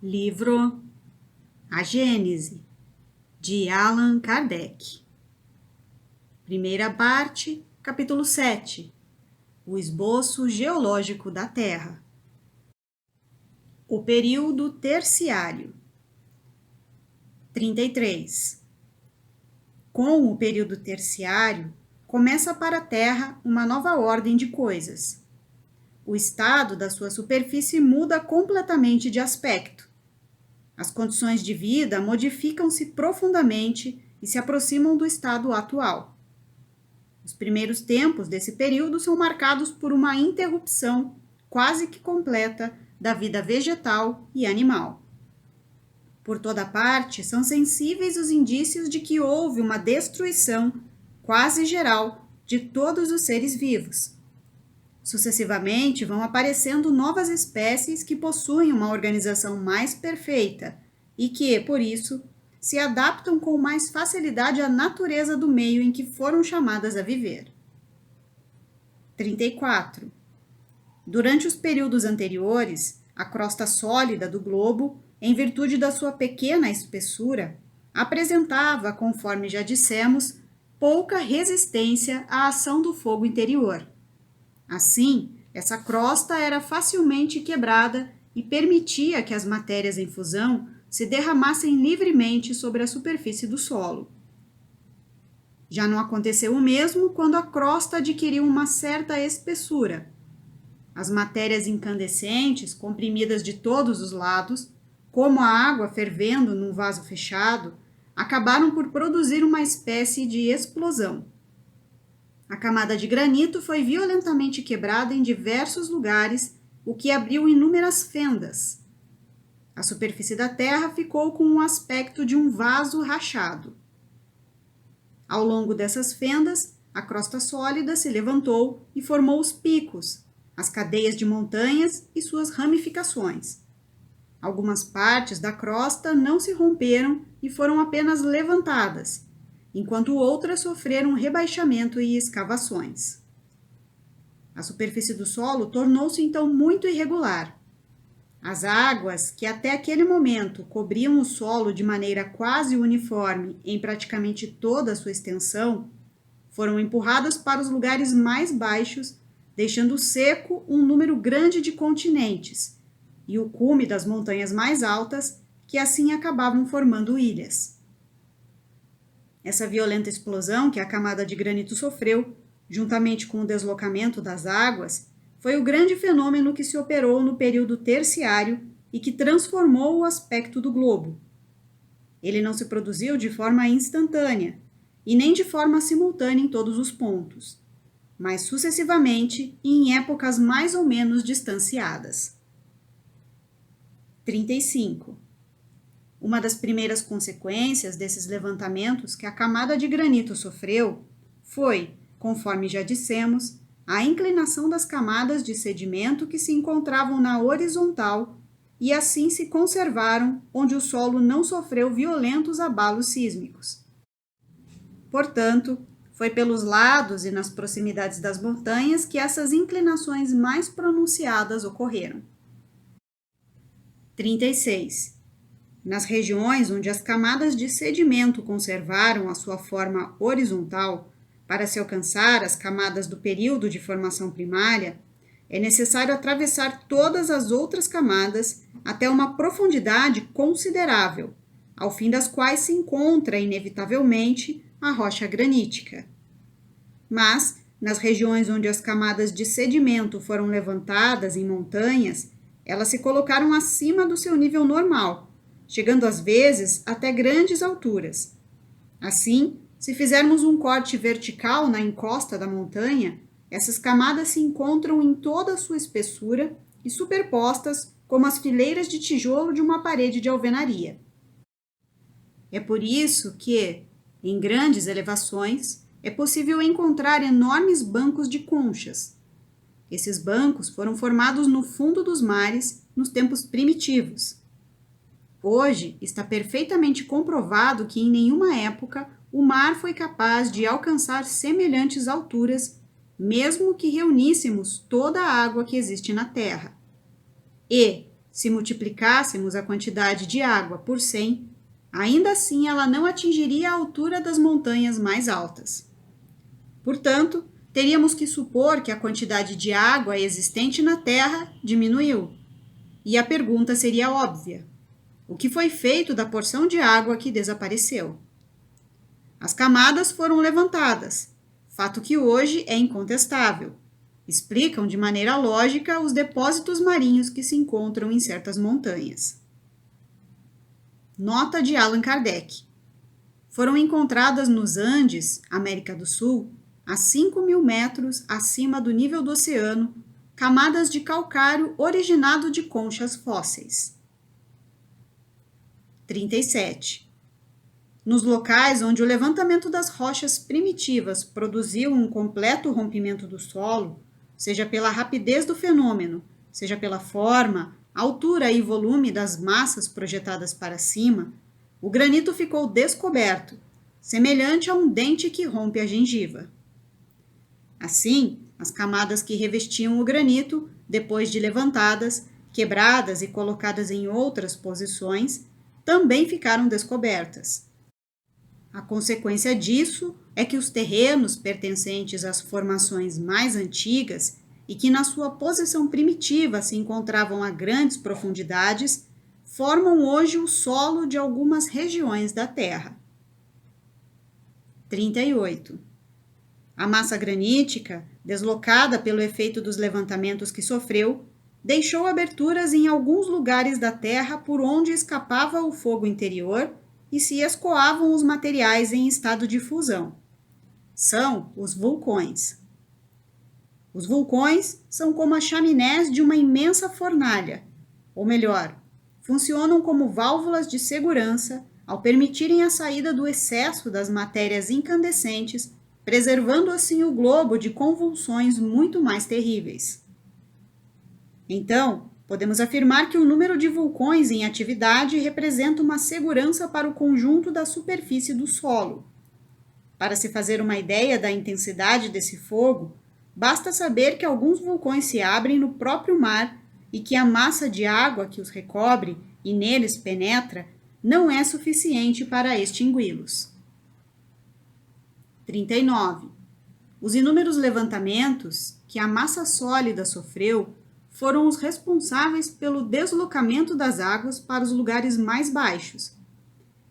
Livro A Gênese, de Allan Kardec. Primeira parte, capítulo 7. O esboço geológico da Terra. O período terciário. 33. Com o período terciário, começa para a Terra uma nova ordem de coisas. O estado da sua superfície muda completamente de aspecto. As condições de vida modificam-se profundamente e se aproximam do estado atual. Os primeiros tempos desse período são marcados por uma interrupção quase que completa da vida vegetal e animal. Por toda parte, são sensíveis os indícios de que houve uma destruição quase geral de todos os seres vivos. Sucessivamente, vão aparecendo novas espécies que possuem uma organização mais perfeita e que, por isso, se adaptam com mais facilidade à natureza do meio em que foram chamadas a viver. 34. Durante os períodos anteriores, a crosta sólida do globo, em virtude da sua pequena espessura, apresentava, conforme já dissemos, pouca resistência à ação do fogo interior. Assim, essa crosta era facilmente quebrada e permitia que as matérias em fusão se derramassem livremente sobre a superfície do solo. Já não aconteceu o mesmo quando a crosta adquiriu uma certa espessura. As matérias incandescentes, comprimidas de todos os lados, como a água fervendo num vaso fechado, acabaram por produzir uma espécie de explosão. A camada de granito foi violentamente quebrada em diversos lugares, o que abriu inúmeras fendas. A superfície da Terra ficou com o aspecto de um vaso rachado. Ao longo dessas fendas, a crosta sólida se levantou e formou os picos, as cadeias de montanhas e suas ramificações. Algumas partes da crosta não se romperam e foram apenas levantadas, enquanto outras sofreram rebaixamento e escavações. A superfície do solo tornou-se então muito irregular. As águas, que até aquele momento cobriam o solo de maneira quase uniforme em praticamente toda a sua extensão, foram empurradas para os lugares mais baixos, deixando seco um número grande de continentes e o cume das montanhas mais altas, que assim acabavam formando ilhas. Essa violenta explosão que a camada de granito sofreu, juntamente com o deslocamento das águas, foi o grande fenômeno que se operou no período terciário e que transformou o aspecto do globo. Ele não se produziu de forma instantânea e nem de forma simultânea em todos os pontos, mas sucessivamente e em épocas mais ou menos distanciadas. 35. Uma das primeiras consequências desses levantamentos que a camada de granito sofreu foi, conforme já dissemos, a inclinação das camadas de sedimento que se encontravam na horizontal e assim se conservaram onde o solo não sofreu violentos abalos sísmicos. Portanto, foi pelos lados e nas proximidades das montanhas que essas inclinações mais pronunciadas ocorreram. 36. Nas regiões onde as camadas de sedimento conservaram a sua forma horizontal, para se alcançar as camadas do período de formação primária, é necessário atravessar todas as outras camadas até uma profundidade considerável, ao fim das quais se encontra, inevitavelmente, a rocha granítica. Mas, nas regiões onde as camadas de sedimento foram levantadas em montanhas, elas se colocaram acima do seu nível normal, chegando às vezes até grandes alturas. Assim, se fizermos um corte vertical na encosta da montanha, essas camadas se encontram em toda a sua espessura e superpostas como as fileiras de tijolo de uma parede de alvenaria. É por isso que, em grandes elevações, é possível encontrar enormes bancos de conchas. Esses bancos foram formados no fundo dos mares nos tempos primitivos. Hoje está perfeitamente comprovado que em nenhuma época o mar foi capaz de alcançar semelhantes alturas, mesmo que reuníssemos toda a água que existe na Terra. E, Se multiplicássemos a quantidade de água por 100, ainda assim ela não atingiria a altura das montanhas mais altas. Portanto, teríamos que supor que a quantidade de água existente na Terra diminuiu. E a pergunta seria óbvia: o que foi feito da porção de água que desapareceu? As camadas foram levantadas, fato que hoje é incontestável. Explicam de maneira lógica os depósitos marinhos que se encontram em certas montanhas. Nota de Allan Kardec. Foram encontradas nos Andes, América do Sul, a 5.000 metros acima do nível do oceano, camadas de calcário originado de conchas fósseis. 37. Nos locais onde o levantamento das rochas primitivas produziu um completo rompimento do solo, seja pela rapidez do fenômeno, seja pela forma, altura e volume das massas projetadas para cima, o granito ficou descoberto, semelhante a um dente que rompe a gengiva. Assim, as camadas que revestiam o granito, depois de levantadas, quebradas e colocadas em outras posições, também ficaram descobertas. A consequência disso é que os terrenos pertencentes às formações mais antigas e que na sua posição primitiva se encontravam a grandes profundidades, formam hoje o solo de algumas regiões da Terra. 38. A massa granítica, deslocada pelo efeito dos levantamentos que sofreu, deixou aberturas em alguns lugares da Terra por onde escapava o fogo interior e se escoavam os materiais em estado de fusão. São os vulcões. Os vulcões são como as chaminés de uma imensa fornalha, ou melhor, funcionam como válvulas de segurança ao permitirem a saída do excesso das matérias incandescentes, preservando assim o globo de convulsões muito mais terríveis. Então, podemos afirmar que o número de vulcões em atividade representa uma segurança para o conjunto da superfície do solo. Para se fazer uma ideia da intensidade desse fogo, basta saber que alguns vulcões se abrem no próprio mar e que a massa de água que os recobre e neles penetra não é suficiente para extingui-los. 39. Os inúmeros levantamentos que a massa sólida sofreu foram os responsáveis pelo deslocamento das águas para os lugares mais baixos.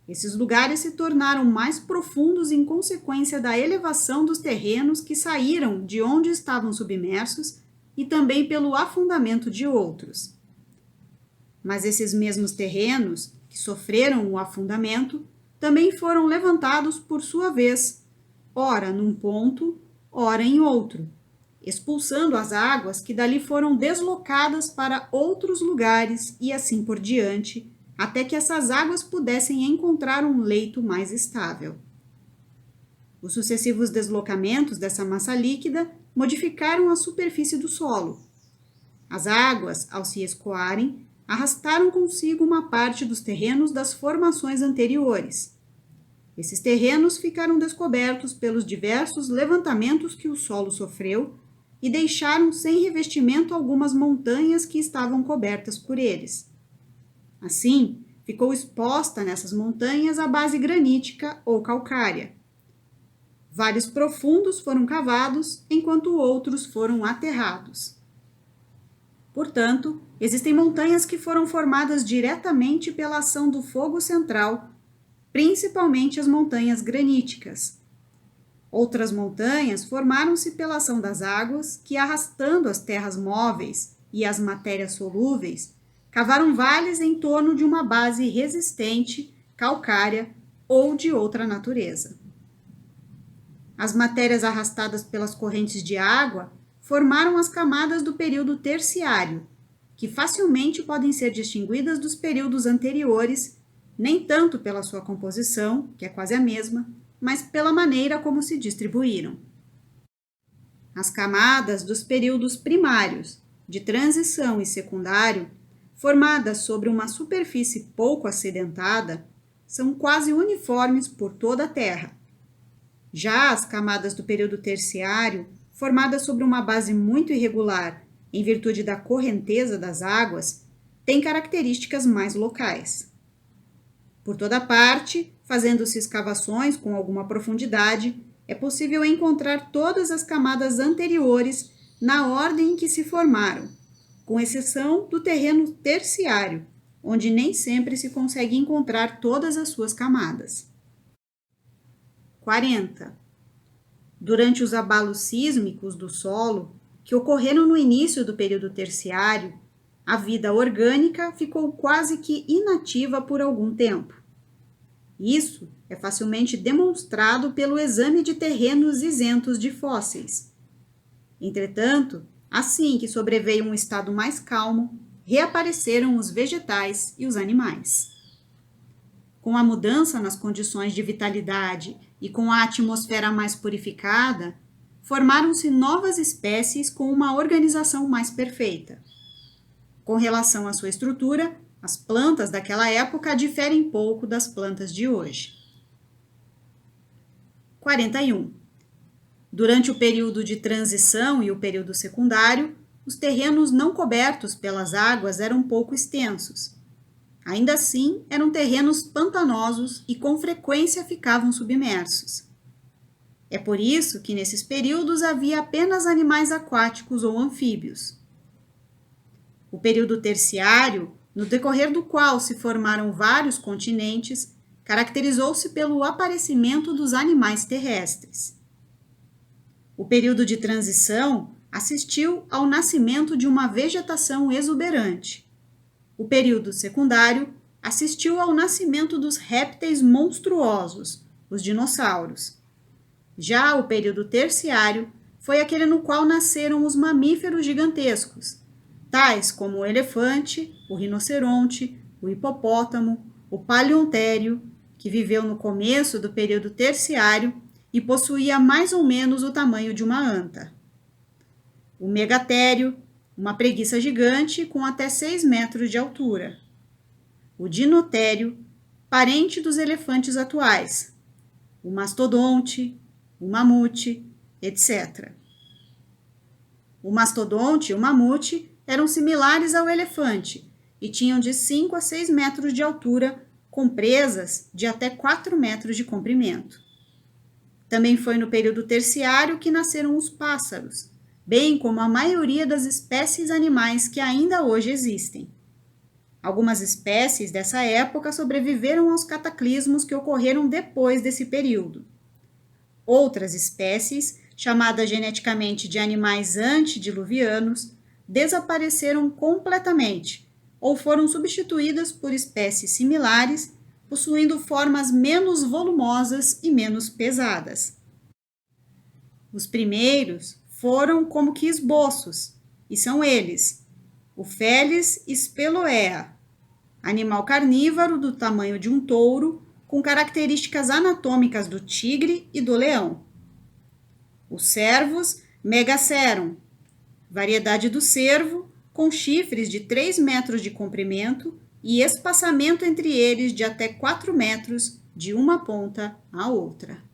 Esses lugares se tornaram mais profundos em consequência da elevação dos terrenos que saíram de onde estavam submersos e também pelo afundamento de outros. Mas esses mesmos terrenos, que sofreram o afundamento, também foram levantados por sua vez, ora num ponto, ora em outro, expulsando as águas que dali foram deslocadas para outros lugares e assim por diante, até que essas águas pudessem encontrar um leito mais estável. Os sucessivos deslocamentos dessa massa líquida modificaram a superfície do solo. As águas, ao se escoarem, arrastaram consigo uma parte dos terrenos das formações anteriores. Esses terrenos ficaram descobertos pelos diversos levantamentos que o solo sofreu e deixaram sem revestimento algumas montanhas que estavam cobertas por eles. Assim, ficou exposta nessas montanhas a base granítica ou calcária. Vales profundos foram cavados, enquanto outros foram aterrados. Portanto, existem montanhas que foram formadas diretamente pela ação do fogo central, principalmente as montanhas graníticas. Outras montanhas formaram-se pela ação das águas que, arrastando as terras móveis e as matérias solúveis, cavaram vales em torno de uma base resistente, calcária ou de outra natureza. As matérias arrastadas pelas correntes de água formaram as camadas do período terciário, que facilmente podem ser distinguidas dos períodos anteriores, nem tanto pela sua composição, que é quase a mesma, mas pela maneira como se distribuíram. As camadas dos períodos primários, de transição e secundário, formadas sobre uma superfície pouco acidentada, são quase uniformes por toda a Terra. Já as camadas do período terciário, formadas sobre uma base muito irregular, em virtude da correnteza das águas, têm características mais locais. Por toda parte, fazendo-se escavações com alguma profundidade, é possível encontrar todas as camadas anteriores na ordem em que se formaram, com exceção do terreno terciário, onde nem sempre se consegue encontrar todas as suas camadas. 40. Durante os abalos sísmicos do solo, que ocorreram no início do período terciário, a vida orgânica ficou quase que inativa por algum tempo. Isso é facilmente demonstrado pelo exame de terrenos isentos de fósseis. Entretanto, assim que sobreveio um estado mais calmo, reapareceram os vegetais e os animais. Com a mudança nas condições de vitalidade e com a atmosfera mais purificada, formaram-se novas espécies com uma organização mais perfeita. Com relação à sua estrutura, as plantas daquela época diferem pouco das plantas de hoje. 41. Durante o período de transição e o período secundário, os terrenos não cobertos pelas águas eram pouco extensos. Ainda assim, eram terrenos pantanosos e com frequência ficavam submersos. É por isso que nesses períodos havia apenas animais aquáticos ou anfíbios. O período terciário, no decorrer do qual se formaram vários continentes, caracterizou-se pelo aparecimento dos animais terrestres. O período de transição assistiu ao nascimento de uma vegetação exuberante. O período secundário assistiu ao nascimento dos répteis monstruosos, os dinossauros. Já o período terciário foi aquele no qual nasceram os mamíferos gigantescos, tais como o elefante, o rinoceronte, o hipopótamo, o paleontério, que viveu no começo do período terciário e possuía mais ou menos o tamanho de uma anta. O megatério, uma preguiça gigante com até 6 metros de altura. O dinotério, parente dos elefantes atuais. O mastodonte, o mamute, etc. O mastodonte e o mamute eram similares ao elefante e tinham de 5 a 6 metros de altura, com presas de até 4 metros de comprimento. Também foi no período terciário que nasceram os pássaros, bem como a maioria das espécies animais que ainda hoje existem. Algumas espécies dessa época sobreviveram aos cataclismos que ocorreram depois desse período. Outras espécies, chamadas geneticamente de animais antediluvianos, desapareceram completamente ou foram substituídas por espécies similares, possuindo formas menos volumosas e menos pesadas. Os primeiros foram como que esboços, e são eles: o Felis speloea, animal carnívoro do tamanho de um touro, com características anatômicas do tigre e do leão. O Cervus megacerum, variedade do cervo, com chifres de 3 metros de comprimento e espaçamento entre eles de até 4 metros de uma ponta à outra.